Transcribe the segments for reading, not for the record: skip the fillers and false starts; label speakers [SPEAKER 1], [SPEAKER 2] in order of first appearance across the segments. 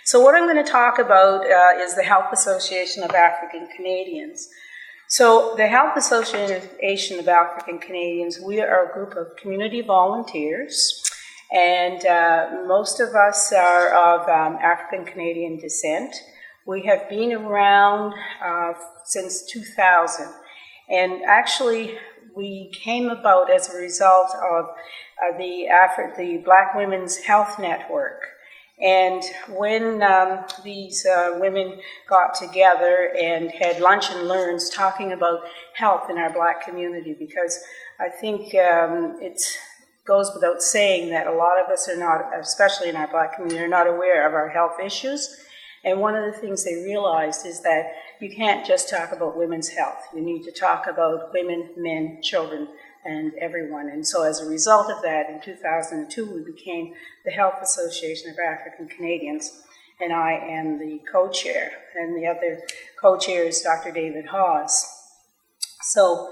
[SPEAKER 1] So what I'm going to talk about is the Health Association of African Canadians. So the Health Association of African Canadians, we are a group of community volunteers, and most of us are of African Canadian descent. We have been around since 2000, and actually we came about as a result of the Black Women's Health Network. And when these women got together and had lunch and learns talking about health in our Black community, because I think it goes without saying that a lot of us are not, especially in our Black community, are not aware of our health issues. And one of the things they realized is that you can't just talk about women's health. You need to talk about women, men, children, and everyone. And so as a result of that, in 2002, we became the Health Association of African Canadians, and I am the co-chair, and the other co-chair is Dr. David Hawes. So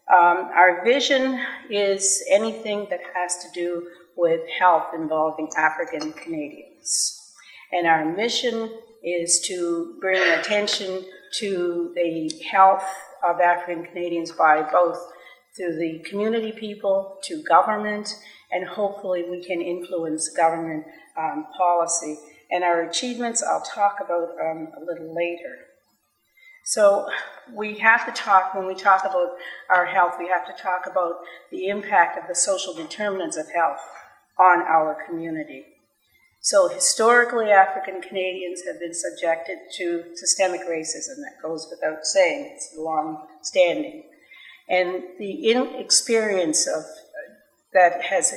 [SPEAKER 1] our vision is anything that has to do with health involving African Canadians. And our mission is to bring attention to the health of African Canadians by both through the community people, to government, and hopefully we can influence government policy. And our achievements I'll talk about a little later. So we have to talk, when we talk about our health, we have to talk about the impact of the social determinants of health on our community. So historically, African Canadians have been subjected to systemic racism. That goes without saying. It's long-standing. And the inexperience of that has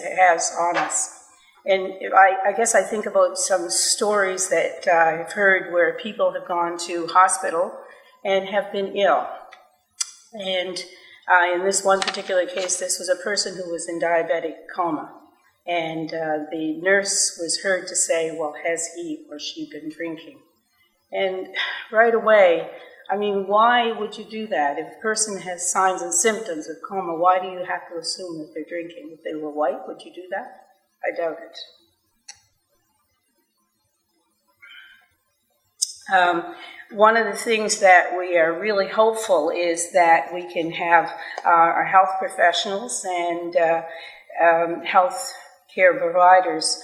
[SPEAKER 1] on us. And I guess I think about some stories that I've heard where people have gone to hospital and have been ill. And in this one particular case, this was a person who was in diabetic coma. And the nurse was heard to say, well, has he or she been drinking? And right away, I mean, why would you do that? If a person has signs and symptoms of coma, why do you have to assume that they're drinking? If they were white, would you do that? I doubt it. One of the things that we are really hopeful is that we can have our health professionals and health care providers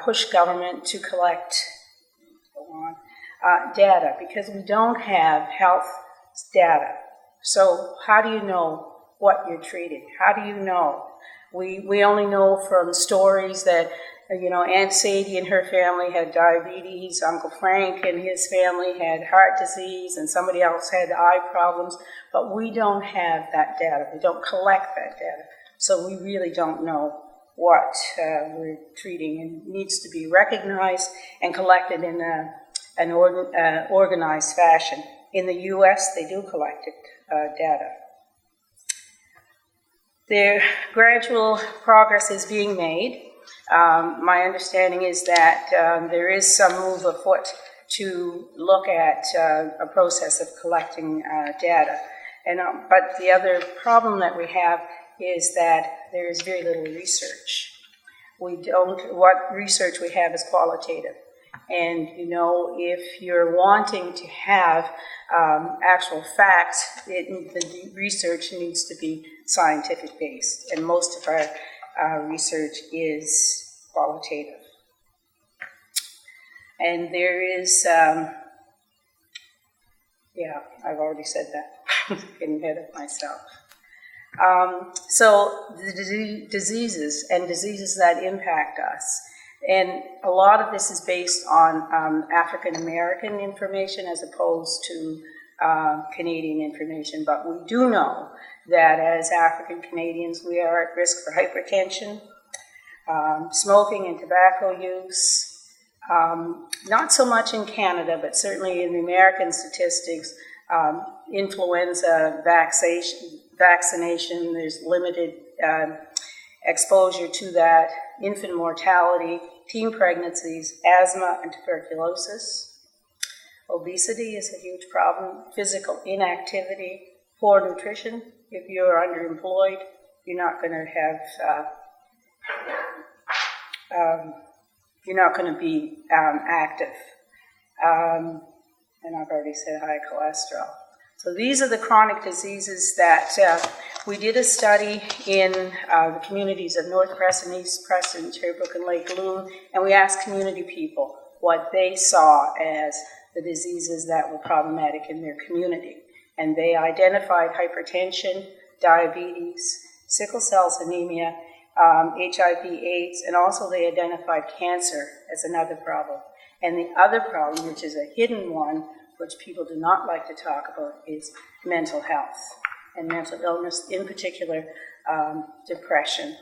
[SPEAKER 1] push government to collect data, because we don't have health data. So how do you know what you're treating? How do you know? We only know from stories that, you know, Aunt Sadie and her family had diabetes, Uncle Frank and his family had heart disease, and somebody else had eye problems, but we don't have that data. We don't collect that data. So we really don't know what we're treating, and needs to be recognized and collected in an organized fashion. In the U.S., they do collect data. Their gradual progress is being made. My understanding is that there is some move afoot to look at a process of collecting data. But the other problem that we have is that there is very little research. What research we have is qualitative. And, you know, if you're wanting to have actual facts, the research needs to be scientific based. And most of our research is qualitative. And there is, I've already said that. Getting ahead of myself. So the diseases that impact us. And a lot of this is based on African American information as opposed to Canadian information. But we do know that as African Canadians, we are at risk for hypertension, smoking and tobacco use. Not so much in Canada, but certainly in the American statistics, influenza vaccination, there's limited exposure to that, infant mortality, teen pregnancies, asthma and tuberculosis. Obesity is a huge problem, physical inactivity, poor nutrition. If you're underemployed, you're not going to have, you're not going to be active. and I've already said high cholesterol. So these are the chronic diseases that we did a study in the communities of North Preston, East Preston, Cherrybrook, and Lake Loon, and we asked community people what they saw as the diseases that were problematic in their community. And they identified hypertension, diabetes, sickle cell anemia, HIV/AIDS, and also they identified cancer as another problem. And the other problem, which is a hidden one, which people do not like to talk about, is mental health and mental illness, in particular depression.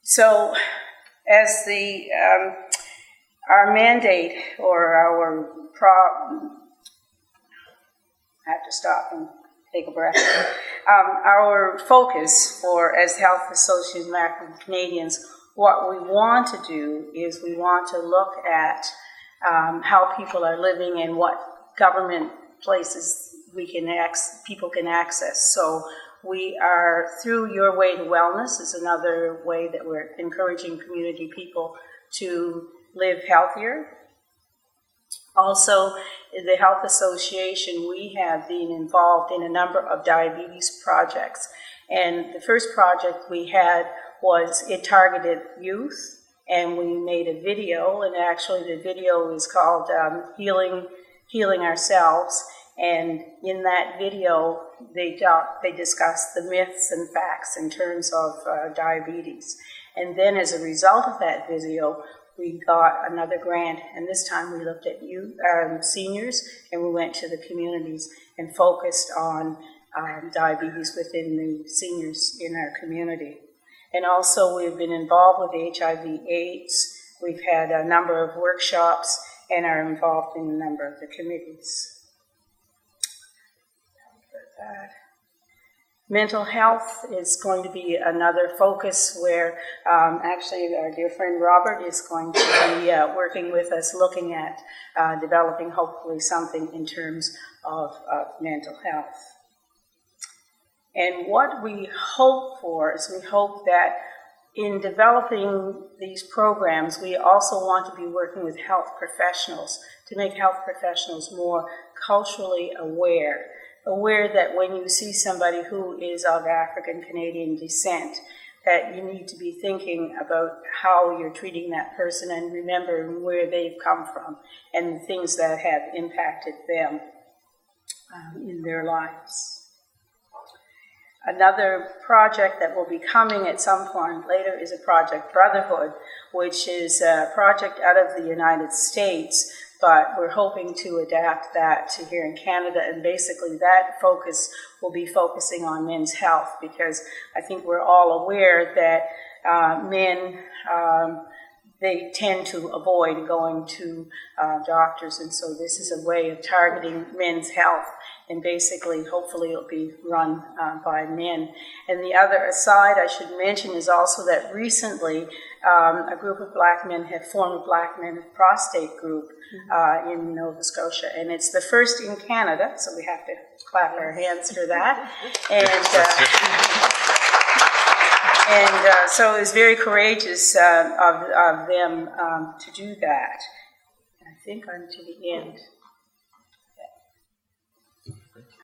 [SPEAKER 1] So as our mandate or I have to stop and take a breath. Our focus as Health Associates of African Canadians, what we want to do is we want to look at how people are living and what government places people can access. So we are, through Your Way to Wellness is another way that we're encouraging community people to live healthier. Also, the Health Association, we have been involved in a number of diabetes projects. And the first project we had it targeted youth, and we made a video, and actually the video is called Healing Ourselves. And in that video, they discussed the myths and facts in terms of diabetes. And then as a result of that video, we got another grant, and this time we looked at youth, seniors, and we went to the communities and focused on diabetes within the seniors in our community. And also we've been involved with HIV/AIDS. We've had a number of workshops and are involved in a number of the committees. Mental health is going to be another focus where actually our dear friend Robert is going to be working with us looking at developing hopefully something in terms of mental health. And what we hope for is we hope that in developing these programs, we also want to be working with health professionals to make health professionals more culturally aware that when you see somebody who is of African Canadian descent, that you need to be thinking about how you're treating that person and remembering where they've come from and the things that have impacted them in their lives. Another project that will be coming at some point later is a Project Brotherhood, which is a project out of the United States, but we're hoping to adapt that to here in Canada, and basically that focus will be focusing on men's health, because I think we're all aware that men, they tend to avoid going to doctors, and so this is a way of targeting men's health, and basically hopefully it'll be run by men. And the other aside I should mention is also that recently a group of black men have formed a Black Men Prostate group in Nova Scotia, and it's the first in Canada, so we have to clap our hands for that. And so it's very courageous of them to do that. I think I'm to the end.